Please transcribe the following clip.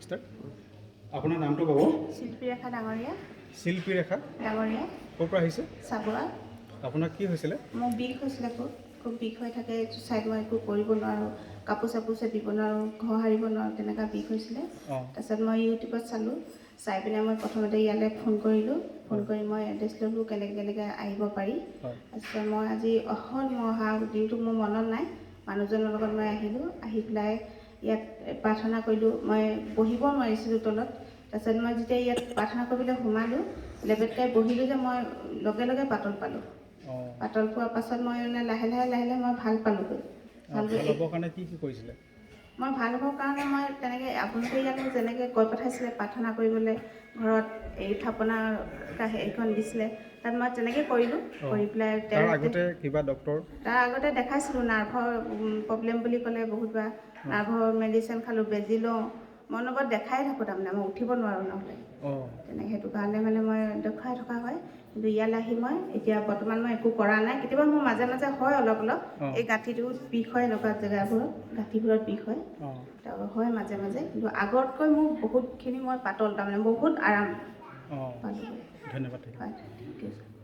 সিস্টাৰ আপোনাৰ নামটো ক'ব শিল্পী ৰেখা ডাঙৰীয়া শিল্পী ৰেখা ডাঙৰীয়া ক'ৰ পৰা আহিছে চাবুৱা আপোনাৰ কি হৈছিলে মোৰ বিষ হৈছিলে খুব বিষ হৈ থাকে চাইড মই একো কৰিব নোৱাৰোঁ কাপোৰ চাপোৰ চেপিব নোৱাৰোঁ ঘৰ সাৰিব নোৱাৰোঁ তেনেকুৱা বিষ হৈছিলে তাৰপিছত মই ইউটিউবত চালোঁ চাই পিনে মই প্ৰথমতে ইয়ালৈ ফোন কৰিলোঁ ফোন কৰি মই এড্ৰেছ ল'লোঁ কেনেকৈ আহিব পাৰি তাৰপিছত মই আজি মই অহা দিনটো মোৰ মনত নাই মানুহজনৰ লগত মই আহিলোঁ আহি পেলাই ইয়াত প্ৰাৰ্থনা কৰিলোঁ মই বহিব নোৱাৰিছিলোঁ তলত তাৰপিছত মই যেতিয়া ইয়াত প্ৰাৰ্থনা কৰিবলৈ সোমালোঁ লেবেটকাই বহিলোঁ যে মই লগে লগে পাতল পালোঁ পাতল পোৱাৰ পাছত মই মানে লাহে লাহে মই ভাল পালোঁগৈ ভাল হ'বৰ কাৰণে কি কৰিছিলে মই ভাল হ'বৰ কাৰণে মই তেনেকৈ আপোনালোকে ইয়াত মোক যেনেকৈ কৈ পঠাইছিলে প্ৰাৰ্থনা কৰিবলৈ ঘৰত এই থাপনা হেৰিখন দিছিলে তাত মই তেনেকৈ কৰিলোঁ কৰি পেলাই তাৰ আগতে কিবা ডক্টৰ তাৰ আগতে দেখাইছিলোঁ নাৰ্ভৰ প্ৰব্লেম বুলি ক'লে বহুতবাৰ নাৰ্ভৰ মেডিচিন খালোঁ বেজি লওঁ মই লগত দেখাই থাকোঁ তাৰমানে মই উঠিব নোৱাৰোঁ নহ'লে তেনেকৈ সেইটো কাৰণে মানে মই দেখুৱাই থকা হয় কিন্তু ইয়ালৈ আহি মই এতিয়া বৰ্তমান মই একো কৰা নাই কেতিয়াবা মোৰ মাজে মাজে হয় অলপ এই গাঁঠিটোত বিষ হয় এনেকুৱা জেগাবোৰত গাঁঠিবোৰত বিষ হয় তাৰপৰা হয় মাজে মাজে কিন্তু আগতকৈ মোৰ বহুতখিনি মই পাতল তাৰমানে বহুত আৰাম পালোঁ ধন্যবাদ হয় থেংক ইউ